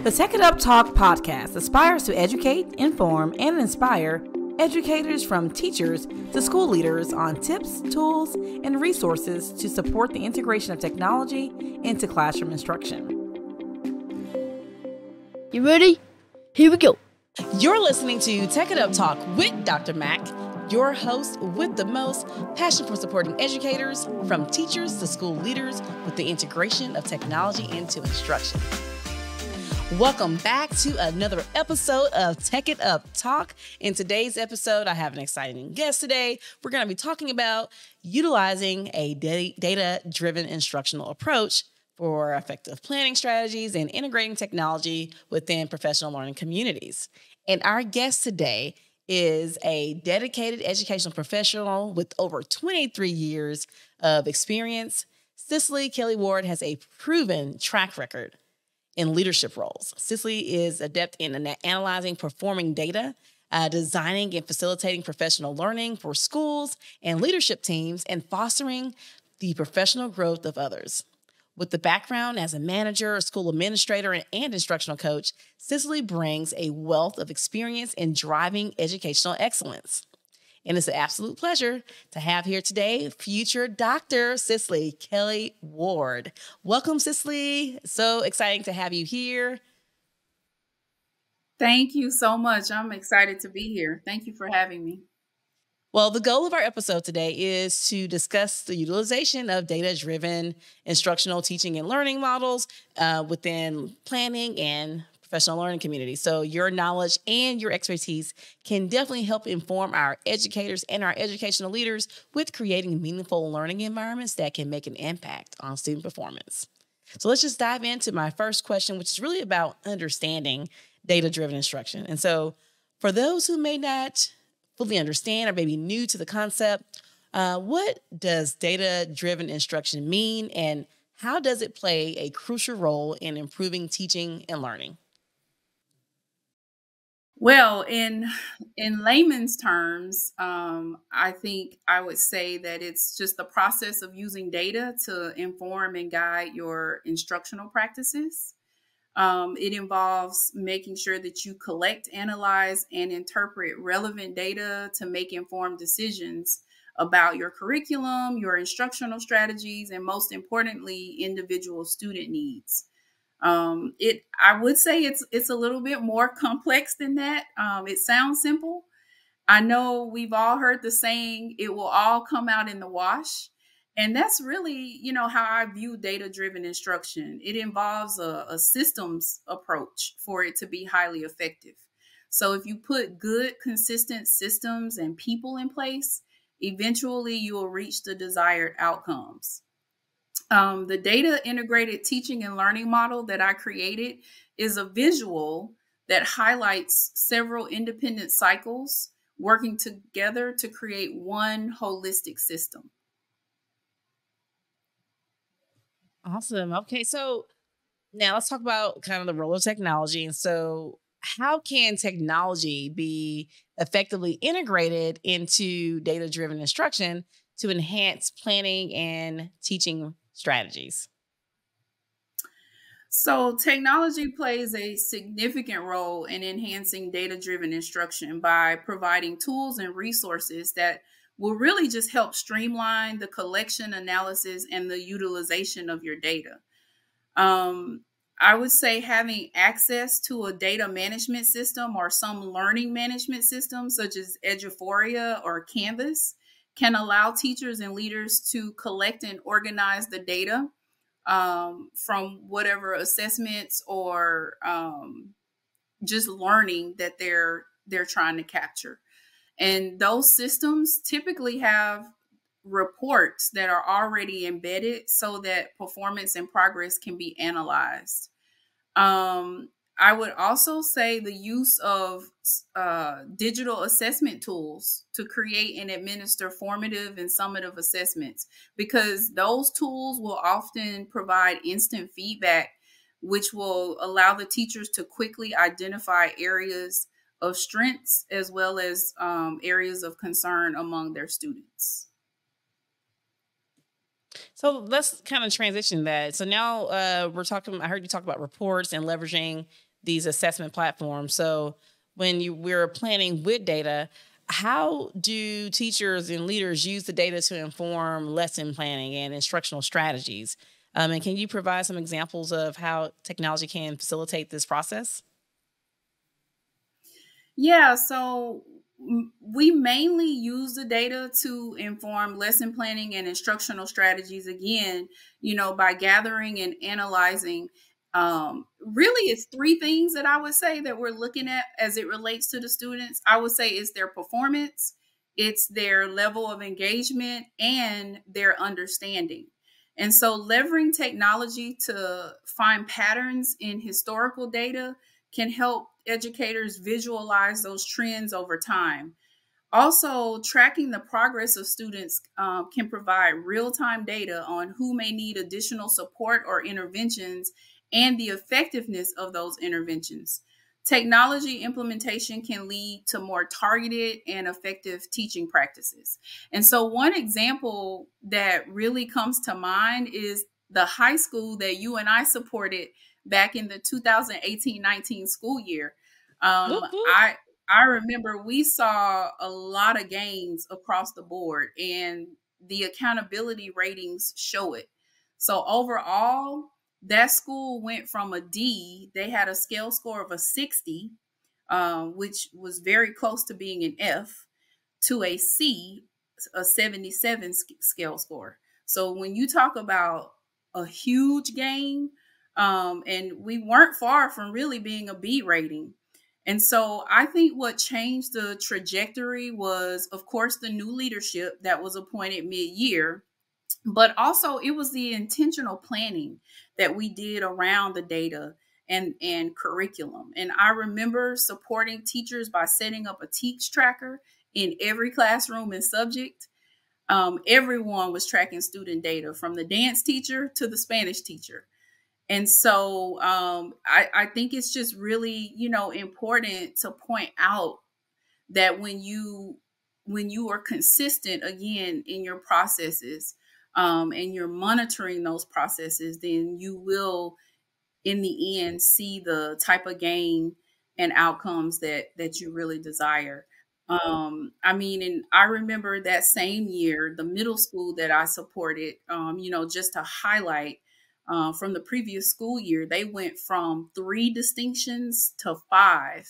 The Tech It Up Talk podcast aspires to educate, inform, and inspire educators from teachers to school leaders on tips, tools, and resources to support the integration of technology into classroom instruction. You ready? Here we go. You're listening to Tech It Up Talk with Dr. Mac, your host with the most passion for supporting educators from teachers to school leaders with the integration of technology into instruction. Welcome back to another episode of Tech It Up Talk. In today's episode, I have an exciting guest today. We're going to be talking about utilizing a data-driven instructional approach for effective planning strategies and integrating technology within professional learning communities. And our guest today is a dedicated educational professional with over 23 years of experience. Cicely Kelly Ward has a proven track record in leadership roles. Cicely is adept in analyzing performing data, designing and facilitating professional learning for schools and leadership teams, and fostering the professional growth of others. With the background as a manager, a school administrator, and instructional coach, Cicely brings a wealth of experience in driving educational excellence. And it's an absolute pleasure to have here today future Dr. Cicely Kelly Ward. Welcome, Cicely. So exciting to have you here. Thank you so much. I'm excited to be here. Thank you for having me. Well, the goal of our episode today is to discuss the utilization of data-driven instructional teaching and learning models within planning and professional learning community. So your knowledge and your expertise can definitely help inform our educators and our educational leaders with creating meaningful learning environments that can make an impact on student performance. So let's just dive into my first question, which is really about understanding data-driven instruction. And so for those who may not fully understand or maybe new to the concept, what does data-driven instruction mean, and how does it play a crucial role in improving teaching and learning? Well, in layman's terms, I think I would say that it's just the process of using data to inform and guide your instructional practices. It involves making sure that you collect, analyze, and interpret relevant data to make informed decisions about your curriculum, your instructional strategies, and most importantly, individual student needs. I would say it's a little bit more complex than that. It sounds simple. I know we've all heard the saying, it will all come out in the wash. And that's really, how I view data-driven instruction. It involves a systems approach for it to be highly effective. So if you put good, consistent systems and people in place, eventually you will reach the desired outcomes. The data integrated teaching and learning model that I created is a visual that highlights several independent cycles working together to create one holistic system. Awesome. Okay, so now let's talk about kind of the role of technology. And so how can technology be effectively integrated into data-driven instruction to enhance planning and teaching strategies? So technology plays a significant role in enhancing data-driven instruction by providing tools and resources that will really just help streamline the collection, analysis, and the utilization of your data. I would say having access to a data management system or some learning management system, such as Eduphoria or Canvas, can allow teachers and leaders to collect and organize the data from whatever assessments or just learning that they're trying to capture. And those systems typically have reports that are already embedded so that performance and progress can be analyzed. I would also say the use of digital assessment tools to create and administer formative and summative assessments, because those tools will often provide instant feedback, which will allow the teachers to quickly identify areas of strengths as well as areas of concern among their students. So let's kind of transition that. So now we're talking, I heard you talk about reports and leveraging these assessment platforms. So when we're planning with data, how do teachers and leaders use the data to inform lesson planning and instructional strategies? And can you provide some examples of how technology can facilitate this process? Yeah, so we mainly use the data to inform lesson planning and instructional strategies again, by gathering and analyzing. Really, it's three things that I would say that we're looking at as it relates to the students. I would say it's their performance, it's their level of engagement, and their understanding. And so, leveraging technology to find patterns in historical data can help educators visualize those trends over time. Also, tracking the progress of students can provide real-time data on who may need additional support or interventions and the effectiveness of those interventions. Technology implementation can lead to more targeted and effective teaching practices. And so one example that really comes to mind is the high school that you and I supported back in the 2018-19 school year. Um, Whoop, whoop. I I remember we saw a lot of gains across the board, and the accountability ratings show it. So overall, that school went from a D, they had a scale score of a 60, which was very close to being an F, to a C, a 77 scale score. So when you talk about a huge gain, and we weren't far from really being a B rating. And so I think what changed the trajectory was, of course, the new leadership that was appointed mid-year, but also it was the intentional planning that we did around the data and curriculum. And I remember supporting teachers by setting up a teach tracker in every classroom and subject. Everyone was tracking student data, from the dance teacher to the Spanish teacher. And so I think it's just really, important to point out that when you are consistent again in your processes, and you're monitoring those processes, then you will in the end see the type of gain and outcomes that you really desire. And I remember that same year, the middle school that I supported, just to highlight, from the previous school year, they went from 3 distinctions to 5,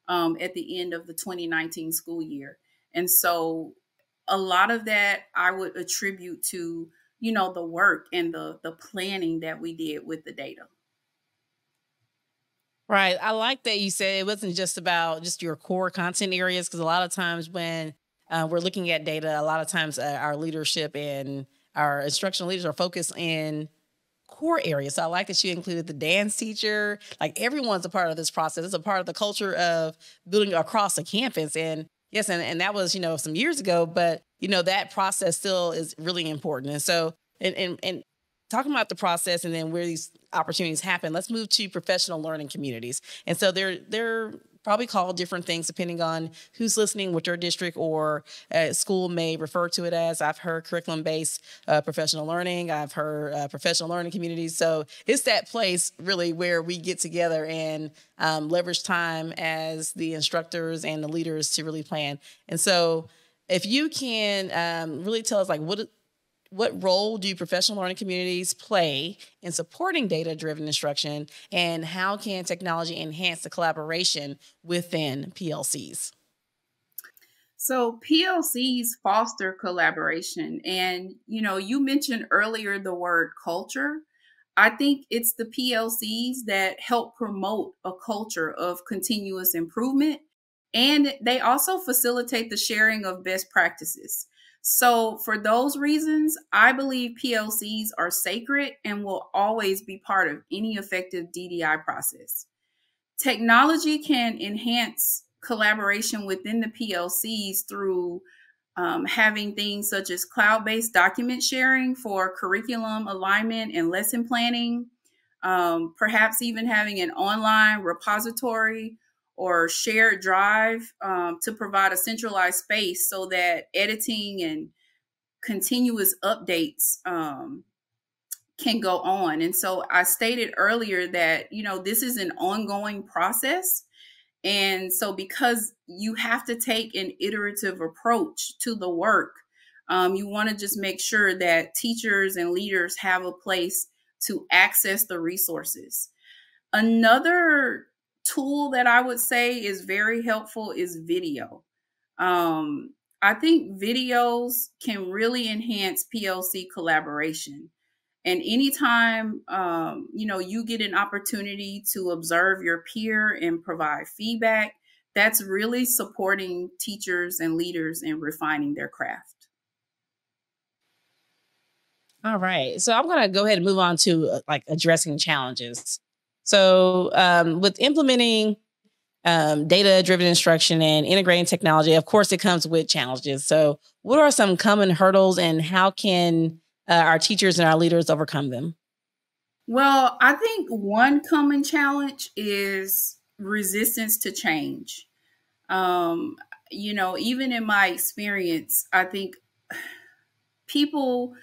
at the end of the 2019 school year. And so a lot of that I would attribute to, the work and the planning that we did with the data. Right. I like that you said it wasn't just about just your core content areas, because a lot of times when we're looking at data, a lot of times our leadership and our instructional leaders are focused in core areas. So I like that you included the dance teacher. Like, everyone's a part of this process. It's a part of the culture of building across the campus. And yes, and that was, some years ago, but that process still is really important. And so, and talking about the process and then where these opportunities happen, let's move to professional learning communities. And so they're probably called different things depending on who's listening, what your district or school may refer to it as. I've heard curriculum-based professional learning. I've heard professional learning communities. So it's that place really where we get together and leverage time as the instructors and the leaders to really plan. And so if you can really tell us, like, what role do professional learning communities play in supporting data-driven instruction, and how can technology enhance the collaboration within PLCs? So PLCs foster collaboration. And, you mentioned earlier the word culture. I think it's the PLCs that help promote a culture of continuous improvement. And they also facilitate the sharing of best practices. So, for those reasons, I believe PLCs are sacred and will always be part of any effective DDI process. Technology can enhance collaboration within the PLCs through having things such as cloud-based document sharing for curriculum alignment and lesson planning, perhaps even having an online repository or shared drive, to provide a centralized space so that editing and continuous updates can go on. And so I stated earlier that, this is an ongoing process. And so because you have to take an iterative approach to the work, you want to just make sure that teachers and leaders have a place to access the resources. Another tool that I would say is very helpful is video. I think videos can really enhance PLC collaboration. And anytime, you get an opportunity to observe your peer and provide feedback, that's really supporting teachers and leaders in refining their craft. All right. So I'm going to go ahead and move on to like addressing challenges. So with implementing data-driven instruction and integrating technology, of course, it comes with challenges. So what are some common hurdles and how can our teachers and our leaders overcome them? Well, I think one common challenge is resistance to change. Um, Even in my experience, I think people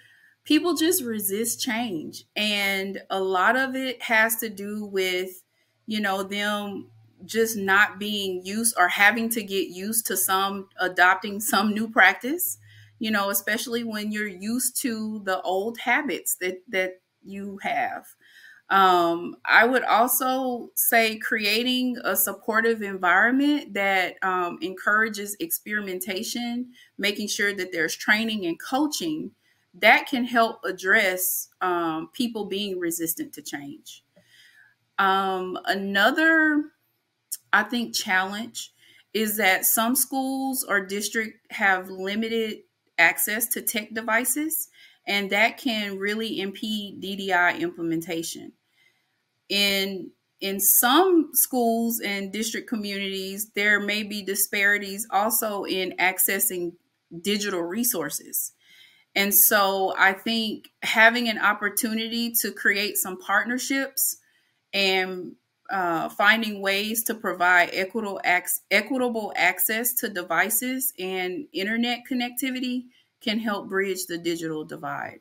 people just resist change, and a lot of it has to do with them just not being used or having to get used to some adopting some new practice, especially when you're used to the old habits that you have. I would also say creating a supportive environment that encourages experimentation, making sure that there's training and coaching that can help address people being resistant to change. Another, I think, challenge is that some schools or districts have limited access to tech devices, and that can really impede DDI implementation. In some schools and district communities, there may be disparities also in accessing digital resources. And so I think having an opportunity to create some partnerships and finding ways to provide equitable access to devices and internet connectivity can help bridge the digital divide.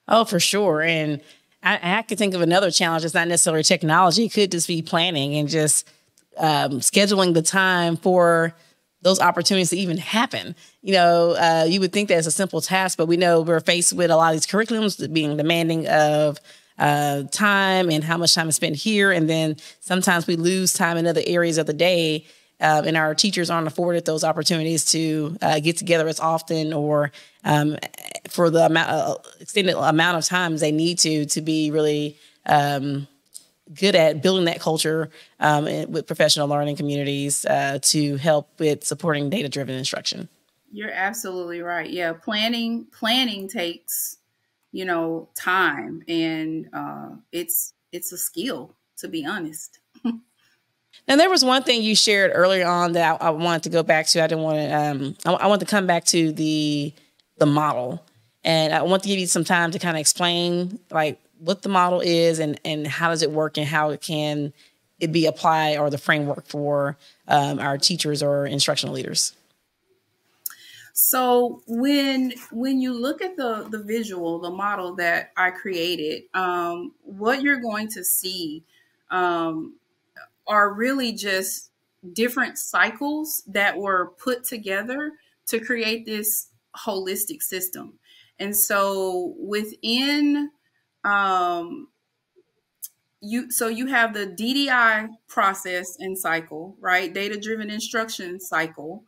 Oh, for sure. And I could think of another challenge. It's not necessarily technology. It could just be planning and just scheduling the time for those opportunities to even happen. You would think that it's a simple task, but we know we're faced with a lot of these curriculums being demanding of time and how much time is spent here. And then sometimes we lose time in other areas of the day. And our teachers aren't afforded those opportunities to get together as often or for the extended amount of times they need to be really good at building that culture with professional learning communities to help with supporting data-driven instruction. You're absolutely right. Yeah, planning takes time, and it's a skill, to be honest. And there was one thing you shared earlier on that I wanted to go back to. I didn't want to. I want to come back to the model, and I want to give you some time to kind of explain like what the model is and how does it work and how it be applied or the framework for our teachers or instructional leaders. So when you look at the visual, the model that I created, what you're going to see are really just different cycles that were put together to create this holistic system. And so within you have the DDI process and cycle, right? Data-driven instruction cycle.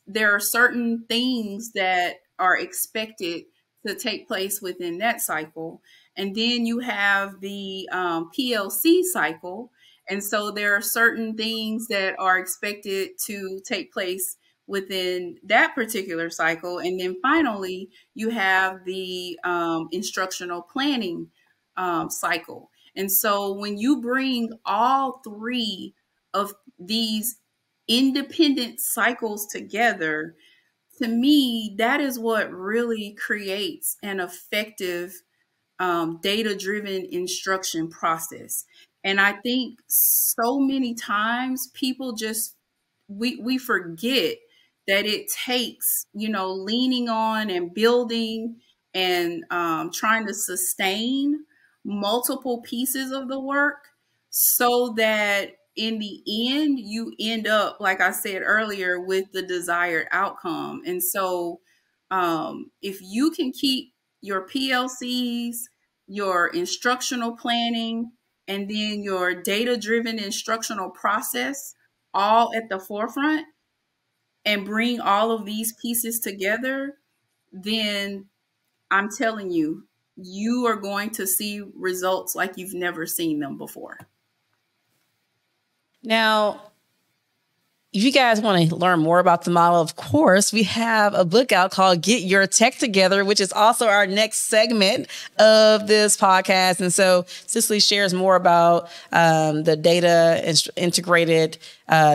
There are certain things that are expected to take place within that cycle. And then you have the PLC cycle. And so there are certain things that are expected to take place within that particular cycle. And then finally, you have the instructional planning cycle. And so when you bring all three of these independent cycles together, to me, that is what really creates an effective data-driven instruction process. And I think so many times people just, we forget that it takes, leaning on and building and trying to sustain multiple pieces of the work so that in the end, you end up, like I said earlier, with the desired outcome. And so if you can keep your PLCs, your instructional planning, and then your data-driven instructional process all at the forefront and bring all of these pieces together, then I'm telling you, you are going to see results like you've never seen them before. Now, if you guys want to learn more about the model, of course, we have a book out called Get Your Tech Together, which is also our next segment of this podcast. And so Cicely shares more about the data integrated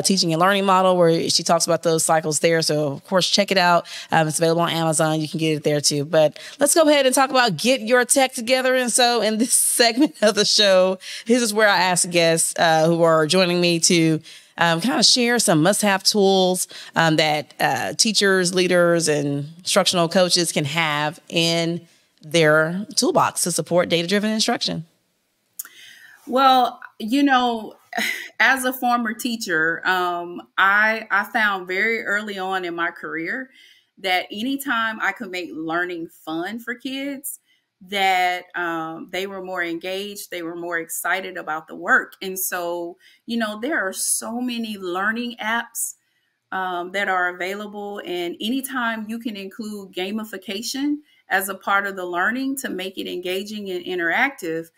teaching and learning model, where she talks about those cycles there. So, of course, check it out. It's available on Amazon. You can get it there, too. But let's go ahead and talk about Get Your Tech Together. And so in this segment of the show, this is where I ask guests who are joining me to kind of share some must-have tools that teachers, leaders, and instructional coaches can have in their toolbox to support data-driven instruction. Well, as a former teacher, I found very early on in my career that anytime I could make learning fun for kids, that they were more engaged, they were more excited about the work. And so, there are so many learning apps that are available. And anytime you can include gamification as a part of the learning to make it engaging and interactive,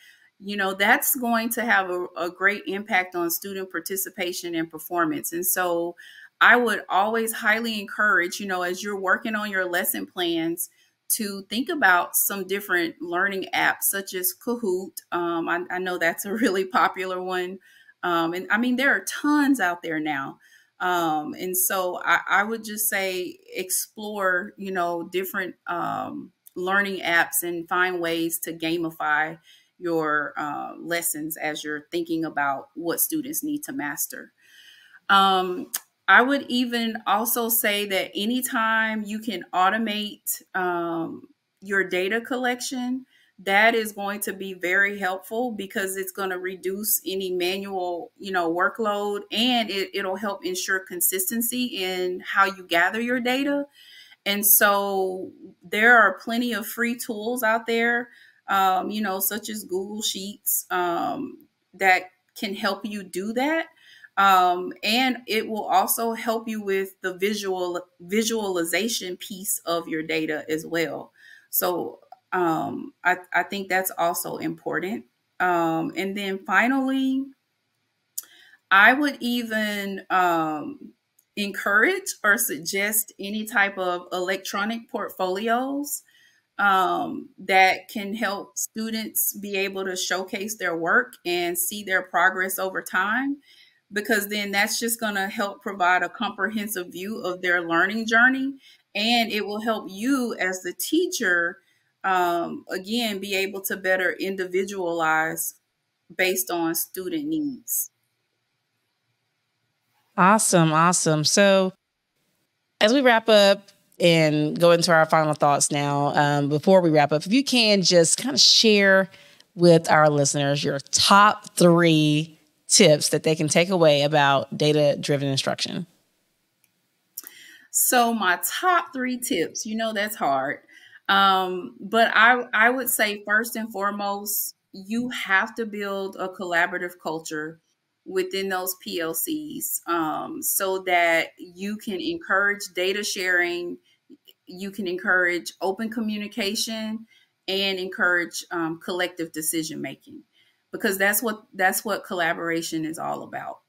that's going to have a great impact on student participation and performance. And so I would always highly encourage, as you're working on your lesson plans, to think about some different learning apps such as Kahoot. I know that's a really popular one. And I mean, there are tons out there now. And so I would just say explore, different learning apps and find ways to gamify your lessons as you're thinking about what students need to master. I would even also say that anytime you can automate your data collection, that is going to be very helpful because it's going to reduce any manual, workload, and it'll help ensure consistency in how you gather your data. And so there are plenty of free tools out there, such as Google Sheets, that can help you do that. And it will also help you with the visualization piece of your data as well. So I think that's also important. And then finally, I would even encourage or suggest any type of electronic portfolios that can help students be able to showcase their work and see their progress over time, because then that's just going to help provide a comprehensive view of their learning journey. And it will help you as the teacher, again, be able to better individualize based on student needs. Awesome. Awesome. So as we wrap up and go into our final thoughts now, before we wrap up, if you can just kind of share with our listeners your top 3 tips that they can take away about data-driven instruction. So my top 3 tips, that's hard. But I would say first and foremost, you have to build a collaborative culture within those PLCs so that you can encourage data sharing, you can encourage open communication, and encourage collective decision making, because that's what collaboration is all about.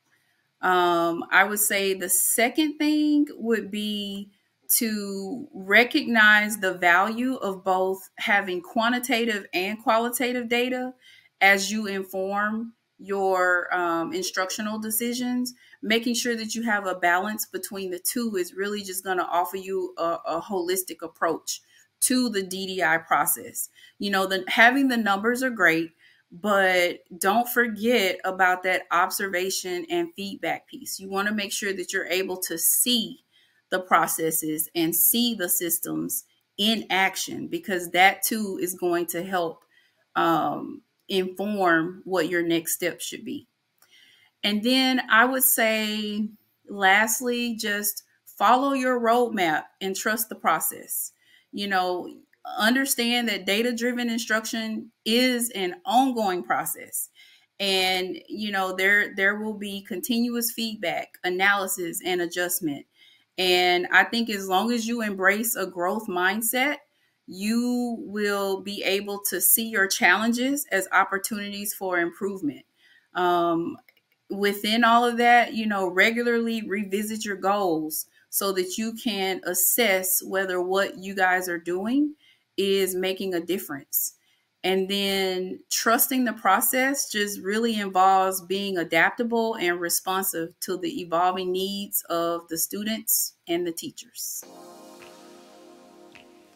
I would say the second thing would be to recognize the value of both having quantitative and qualitative data as you inform your instructional decisions. Making sure that you have a balance between the two is really just going to offer you a holistic approach to the DDI process. Having the numbers are great, but don't forget about that observation and feedback piece. You want to make sure that you're able to see the processes and see the systems in action, because that too is going to help inform what your next step should be. And then I would say, lastly, just follow your roadmap and trust the process. Understand that data-driven instruction is an ongoing process. And, there will be continuous feedback, analysis, and adjustment. And I think as long as you embrace a growth mindset, you will be able to see your challenges as opportunities for improvement. Within all of that, regularly revisit your goals so that you can assess whether what you guys are doing is making a difference. And then trusting the process just really involves being adaptable and responsive to the evolving needs of the students and the teachers.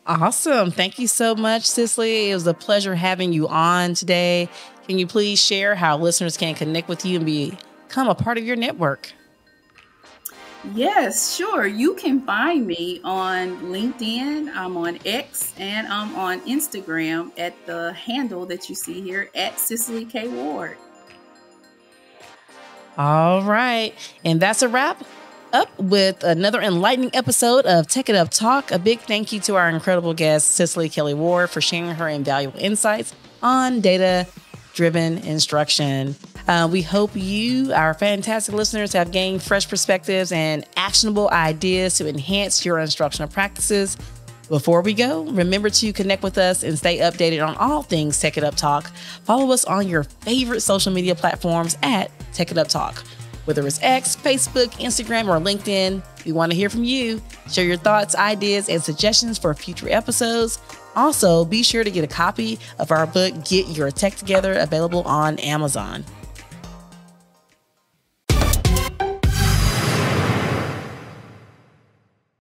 Awesome. Thank you so much, Cicely. It was a pleasure having you on today. Can you please share how listeners can connect with you and become a part of your network? Yes, sure. You can find me on LinkedIn. I'm on X, and I'm on Instagram at the handle that you see here at Cicely K. Ward. All right. And that's a wrap up with another enlightening episode of Tech It Up Talk. A big thank you to our incredible guest, Cicely Kelly Ward, for sharing her invaluable insights on data-driven instruction. We hope you, our fantastic listeners, have gained fresh perspectives and actionable ideas to enhance your instructional practices. Before we go, remember to connect with us and stay updated on all things Tech It Up Talk. Follow us on your favorite social media platforms at Tech It Up Talk. Whether it's X, Facebook, Instagram, or LinkedIn, we want to hear from you. Share your thoughts, ideas, and suggestions for future episodes. Also, be sure to get a copy of our book, Get Your Tech Together, available on Amazon.